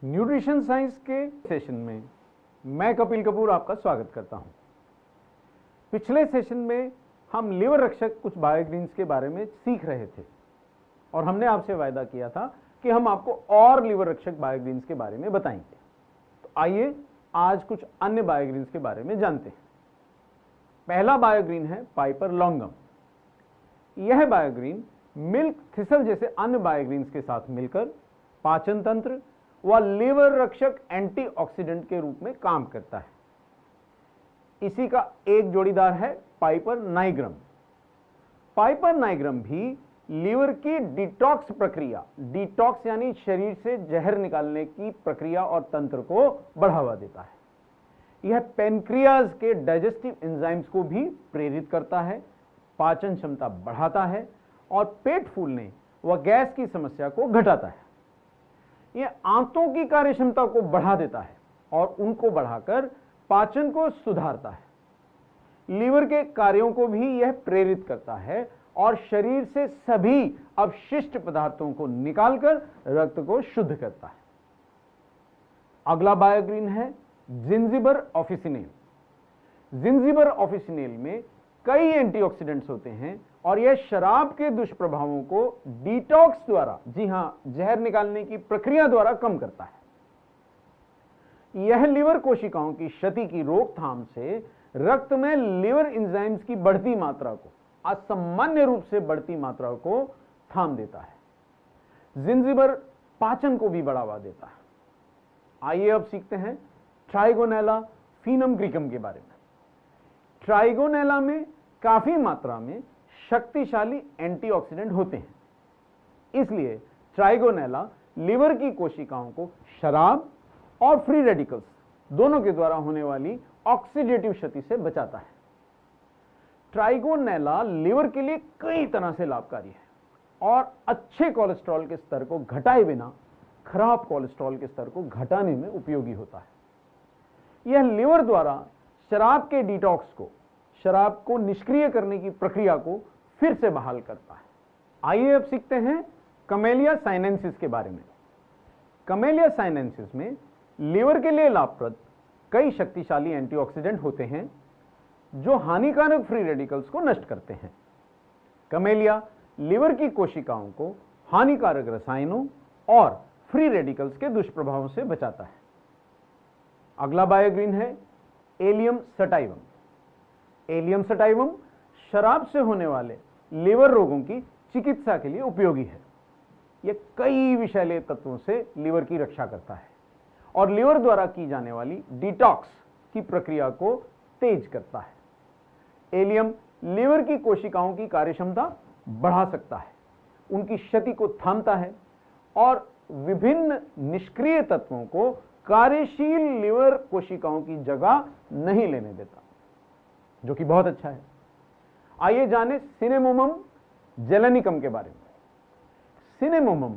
Nutrition science के session में मैं कपिल कपूर आपका स्वागत करता हूं। पिछले सेशन में हम लिवर रक्षक कुछ बायोग्रीन्स के बारे में सीख रहे थे और हमने आपसे वायदा किया था कि हम आपको और लिवर रक्षक बायोग्रीन्स के बारे में बताएंगे। तो आइए आज कुछ अन्य बायोग्रीन्स के बारे में जानते हैं। पहला बायोग्रीन है पाइपर लॉन्गम। यह बायोग्रीन मिल्क थिसल जैसे अन्य बायोग्रीन्स के साथ मिलकर पाचन तंत्र व लिवर रक्षक एंटीऑक्सीडेंट के रूप में काम करता है। इसी का एक जोड़ीदार है पाइपर नाइग्रम। पाइपर नाइग्रम भी लीवर की डिटॉक्स प्रक्रिया, डिटॉक्स यानी शरीर से जहर निकालने की प्रक्रिया और तंत्र को बढ़ावा देता है। यह पेनक्रियाज के डाइजेस्टिव एंजाइम्स को भी प्रेरित करता है, पाचन क्षमता बढ़ाता है और पेट फूलने व गैस की समस्या को घटाता है। यह आंतों की कार्यक्षमता को बढ़ा देता है और उनको बढ़ाकर पाचन को सुधारता है। लीवर के कार्यों को भी यह प्रेरित करता है और शरीर से सभी अपशिष्ट पदार्थों को निकालकर रक्त को शुद्ध करता है। अगला बायोग्रीन है जिंजिबर ऑफिसिनेल। जिंजिबर ऑफिसिनेल में कई एंटीऑक्सीडेंट्स होते हैं और यह शराब के दुष्प्रभावों को डिटॉक्स द्वारा, जी हां, जहर निकालने की प्रक्रिया द्वारा कम करता है। यह लिवर कोशिकाओं की क्षति की रोकथाम से रक्त में लिवर एंजाइम्स की बढ़ती मात्रा को, असामान्य रूप से बढ़ती मात्रा को थाम देता है। जिंजिबर पाचन को भी बढ़ावा देता है। आइए अब सीखते हैं ट्राइगोनेला फिनम ग्रीकम के बारे में। ट्राइगोनेला में काफी मात्रा में शक्तिशाली एंटीऑक्सीडेंट होते हैं। इसलिए ट्राइगोनेला लिवर की कोशिकाओं को शराब और फ्री रेडिकल्स दोनों के द्वारा होने वाली ऑक्सीडेटिव क्षति से बचाता है। ट्राइगोनेला लिवर के लिए कई तरह से लाभकारी है और अच्छे कोलेस्ट्रॉल के स्तर को घटाए बिना खराब कोलेस्ट्रॉल के स्तर को घटाने में उपयोगी होता है। यह लिवर द्वारा शराब के डिटॉक्स को, शराब को निष्क्रिय करने की प्रक्रिया को फिर से बहाल करता है। आइए अब सीखते हैं कमेलिया साइनेंसिस के बारे में। कमेलिया साइनेंसिस में लीवर के लिए लाभप्रद कई शक्तिशाली एंटीऑक्सीडेंट होते हैं जो हानिकारक फ्री रेडिकल्स को नष्ट करते हैं। कमेलिया लीवर की कोशिकाओं को हानिकारक रसायनों और फ्री रेडिकल्स के दुष्प्रभावों से बचाता है। अगला बायोग्रीन है एलियम सटाइवम। एलियम सटाइवम शराब से होने वाले लिवर रोगों की चिकित्सा के लिए उपयोगी है। यह कई विषैले तत्वों से लिवर की रक्षा करता है और लिवर द्वारा की जाने वाली डिटॉक्स की प्रक्रिया को तेज करता है। एलियम लिवर की कोशिकाओं की कार्यक्षमता बढ़ा सकता है, उनकी क्षति को थामता है और विभिन्न निष्क्रिय तत्वों को कार्यशील लिवर कोशिकाओं की जगह नहीं लेने देता, जो कि बहुत अच्छा है। आइए जाने सिनेमोमम जेलेनिकम के बारे में। सिनेमोमम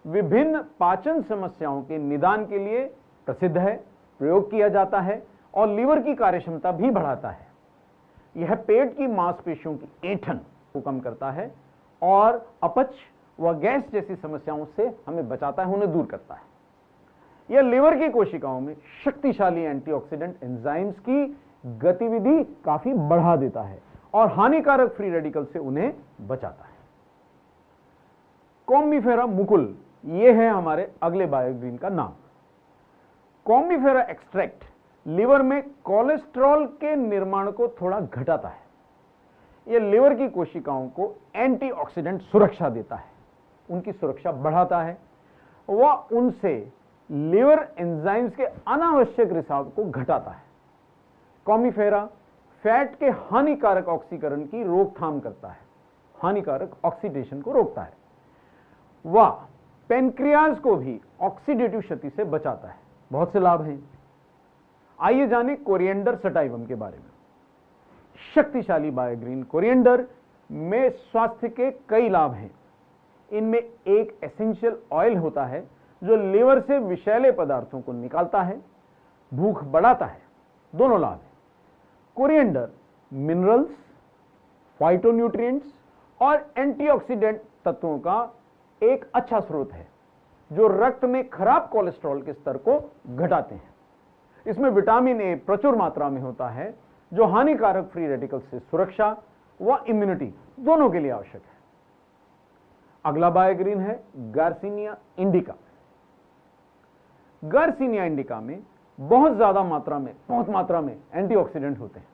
विभिन्न पाचन समस्याओं के निदान के लिए प्रसिद्ध है, प्रयोग किया जाता है और लीवर की कार्यक्षमता भी बढ़ाता है। यह पेट की मांसपेशियों की ऐंठन को कम करता है और अपच व गैस जैसी समस्याओं से हमें बचाता है, उन्हें दूर करता है। यह लिवर की कोशिकाओं में शक्तिशाली एंटीऑक्सीडेंट एंजाइम्स की गतिविधि काफी बढ़ा देता है और हानिकारक फ्री रेडिकल से उन्हें बचाता है। कॉम्बिफेरा मुकुल, यह है हमारे अगले बायोग्रीन का नाम। कॉम्बिफेरा एक्सट्रैक्ट लिवर में कोलेस्ट्रॉल के निर्माण को थोड़ा घटाता है। यह लिवर की कोशिकाओं को एंटीऑक्सीडेंट सुरक्षा देता है, उनकी सुरक्षा बढ़ाता है व उनसे लिवर एंजाइम्स के अनावश्यक रिसाव को घटाता है। कॉम्बिफेरा फैट के हानिकारक ऑक्सीकरण की रोकथाम करता है, हानिकारक ऑक्सीडेशन को रोकता है। वह पेनक्रियाज को भी ऑक्सीडेटिव क्षति से बचाता है। बहुत से लाभ हैं। आइए जाने कोरिएंडर सटाइवम के बारे में। शक्तिशाली बायोग्रीन कोरिएंडर में स्वास्थ्य के कई लाभ हैं। इनमें एक एसेंशियल ऑयल होता है जो लिवर से विषैले पदार्थों को निकालता है, भूख बढ़ाता है। दोनों लाभ हैं। कोरिएंडर मिनरल्स, फाइटोन्यूट्रिएंट्स और एंटीऑक्सीडेंट तत्वों का एक अच्छा स्रोत है जो रक्त में खराब कोलेस्ट्रॉल के स्तर को घटाते हैं। इसमें विटामिन ए प्रचुर मात्रा में होता है, जो हानिकारक फ्री रेडिकल से सुरक्षा व इम्यूनिटी दोनों के लिए आवश्यक है। अगला बायोग्रीन है गार्सिनिया इंडिका। गार्सिनिया इंडिका में बहुत मात्रा में एंटीऑक्सीडेंट होते हैं।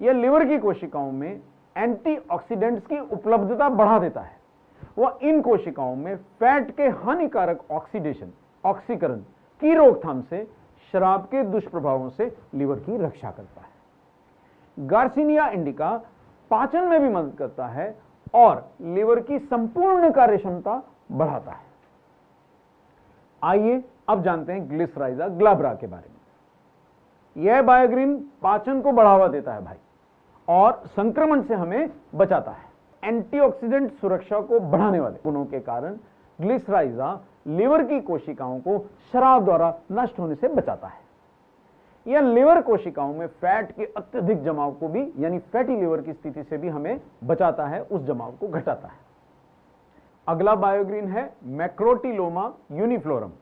यह लिवर की कोशिकाओं में एंटीऑक्सीडेंट्स की उपलब्धता बढ़ा देता है। वह इन कोशिकाओं में फैट के हानिकारक ऑक्सीकरण की रोकथाम से शराब के दुष्प्रभावों से लिवर की रक्षा करता है। गार्सिनिया इंडिका पाचन में भी मदद करता है और लिवर की संपूर्ण कार्यक्षमता बढ़ाता है। आइए अब जानते हैं ग्लिसराइजा ग्लाब्रा के बारे में। यह बायोग्रीन पाचन को बढ़ावा देता है भाई, और संक्रमण से हमें बचाता है। एंटीऑक्सीडेंट सुरक्षा को बढ़ाने वाले गुणों के कारण ग्लिसराइजा लिवर की कोशिकाओं को शराब द्वारा नष्ट होने से बचाता है। यह लिवर कोशिकाओं में फैट के अत्यधिक जमाव को भी, यानी फैटी लिवर की स्थिति से भी हमें बचाता है, उस जमाव को घटाता है। अगला बायोग्रीन है मैक्रोटिलोमा यूनिफ्लोरम।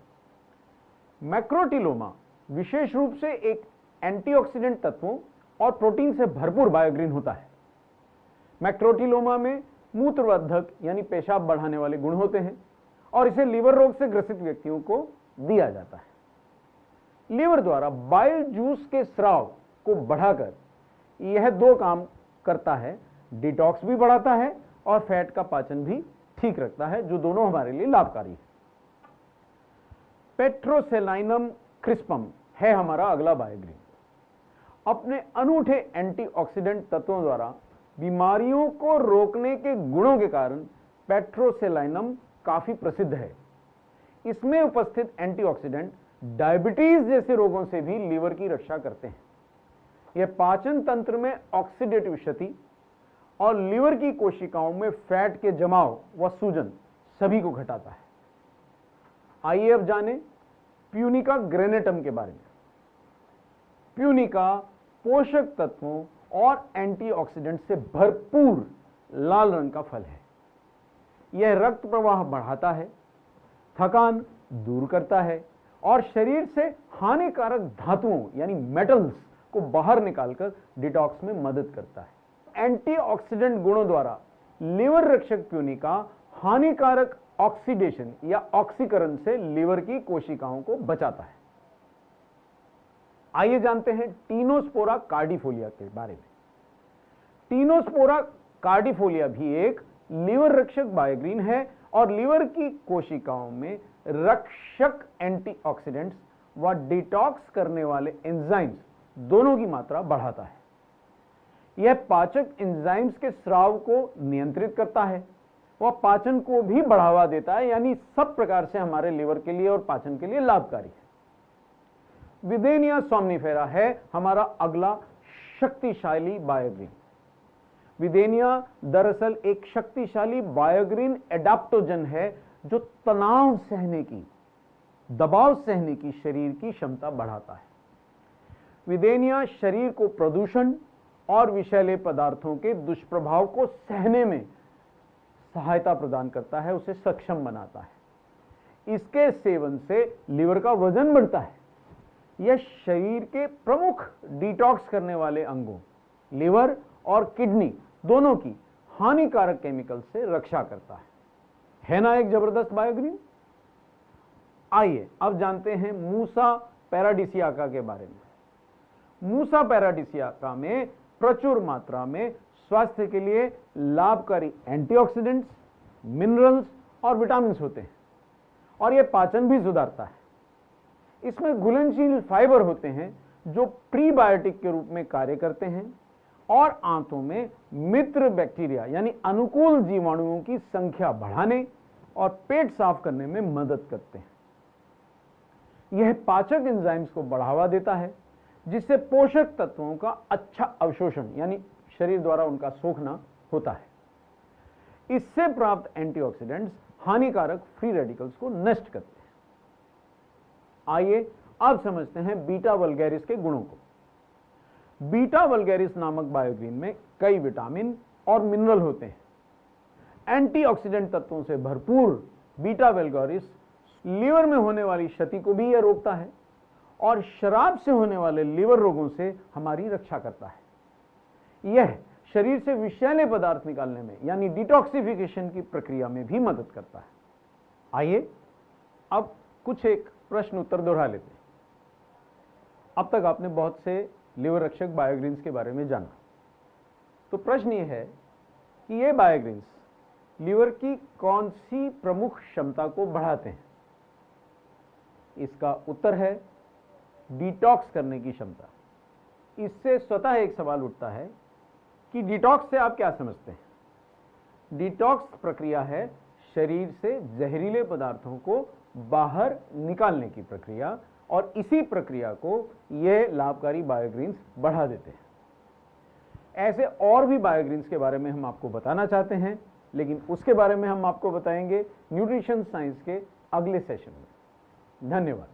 मैक्रोटिलोमा विशेष रूप से एक एंटीऑक्सीडेंट तत्वों और प्रोटीन से भरपूर बायोग्रीन होता है। मैक्रोटिलोमा में मूत्रवर्धक यानी पेशाब बढ़ाने वाले गुण होते हैं और इसे लीवर रोग से ग्रसित व्यक्तियों को दिया जाता है। लीवर द्वारा बाइल जूस के स्राव को बढ़ाकर यह दो काम करता है, डिटॉक्स भी बढ़ाता है और फैट का पाचन भी ठीक रखता है, जो दोनों हमारे लिए लाभकारी है। पेट्रोसेलाइनम क्रिस्पम है हमारा अगला बायोग्रीन। अपने अनूठे एंटीऑक्सीडेंट तत्वों द्वारा बीमारियों को रोकने के गुणों के कारण पेट्रोसेलाइनम काफी प्रसिद्ध है। इसमें उपस्थित एंटीऑक्सीडेंट डायबिटीज जैसे रोगों से भी लीवर की रक्षा करते हैं। यह पाचन तंत्र में ऑक्सीडेटिव क्षति और लीवर की कोशिकाओं में फैट के जमाव व सूजन सभी को घटाता है। आइए अब जानें प्यूनिका ग्रेनेटम के बारे में। प्यूनिका पोषक तत्वों और एंटीऑक्सीडेंट से भरपूर लाल रंग का फल है। यह रक्त प्रवाह बढ़ाता है, थकान दूर करता है और शरीर से हानिकारक धातुओं यानी मेटल्स को बाहर निकालकर डिटॉक्स में मदद करता है। एंटीऑक्सीडेंट गुणों द्वारा लिवर रक्षक प्यूनिका हानिकारक ऑक्सीडेशन या ऑक्सीकरण से लिवर की कोशिकाओं को बचाता है। आइए जानते हैं टीनोस्पोरा कार्डिफोलिया के बारे में। टीनोस्पोरा कार्डिफोलिया भी एक लीवर रक्षक बायोग्रीन है और लीवर की कोशिकाओं में रक्षक एंटीऑक्सीडेंट्स व डिटॉक्स करने वाले एंजाइम्स दोनों की मात्रा बढ़ाता है। यह पाचक एंजाइम्स के स्राव को नियंत्रित करता है, वह पाचन को भी बढ़ावा देता है, यानी सब प्रकार से हमारे लिवर के लिए और पाचन के लिए लाभकारी है। विदेनिया सोमनिफेरा है हमारा अगला शक्तिशाली बायोग्रीन। विदेनिया दरअसल एक शक्तिशाली बायोग्रीन एडाप्टोजन है जो तनाव सहने की, दबाव सहने की शरीर की क्षमता बढ़ाता है। विदेनिया शरीर को प्रदूषण और विषैले पदार्थों के दुष्प्रभाव को सहने में सहायता प्रदान करता है, उसे सक्षम बनाता है। इसके सेवन से लिवर का वजन बढ़ता है। यह शरीर के प्रमुख डिटॉक्स करने वाले अंगों लिवर और किडनी दोनों की हानिकारक केमिकल से रक्षा करता है ना एक जबरदस्त बायोग्रीन। आइए अब जानते हैं मूसा पैराडिसियाका के बारे में। मूसा पैराडिसियाका में प्रचुर मात्रा में स्वास्थ्य के लिए लाभकारी एंटीऑक्सीडेंट्स, मिनरल्स और विटामिन होते हैं और यह पाचन भी सुधारता है। इसमें घुलनशील फाइबर होते हैं जो प्रीबायोटिक के रूप में कार्य करते हैं और आंतों में मित्र बैक्टीरिया यानी अनुकूल जीवाणुओं की संख्या बढ़ाने और पेट साफ करने में मदद करते हैं। यह पाचक एंजाइम्स को बढ़ावा देता है जिससे पोषक तत्वों का अच्छा अवशोषण यानी शरीर द्वारा उनका सोखना होता है। इससे प्राप्त एंटीऑक्सीडेंट्स हानिकारक फ्री रेडिकल्स को नष्ट करते हैं। आइए अब समझते हैं बीटा वल्गैरिस के गुणों को। बीटा वल्गैरिस नामक बायोग्रीन में कई विटामिन और मिनरल होते हैं। एंटीऑक्सीडेंट तत्वों से भरपूर बीटा वल्गैरिस लीवर में होने वाली क्षति को भी यह रोकता है और शराब से होने वाले लीवर रोगों से हमारी रक्षा करता है। यह शरीर से विषैले पदार्थ निकालने में यानी डिटॉक्सिफिकेशन की प्रक्रिया में भी मदद करता है। आइए अब कुछ एक प्रश्न उत्तर दोहरा लेते हैं। अब तक आपने बहुत से लीवर रक्षक बायोग्रीन्स के बारे में जाना, तो प्रश्न ये है कि ये बायोग्रीन्स लीवर की कौन सी प्रमुख क्षमता को बढ़ाते हैं? इसका उत्तर है डिटॉक्स करने की क्षमता। इससे स्वतः एक सवाल उठता है कि डिटॉक्स से आप क्या समझते हैं? डिटॉक्स प्रक्रिया है शरीर से जहरीले पदार्थों को बाहर निकालने की प्रक्रिया, और इसी प्रक्रिया को ये लाभकारी बायोग्रीन्स बढ़ा देते हैं। ऐसे और भी बायोग्रीन्स के बारे में हम आपको बताना चाहते हैं, लेकिन उसके बारे में हम आपको बताएंगे न्यूट्रिशन साइंस के अगले सेशन में। धन्यवाद।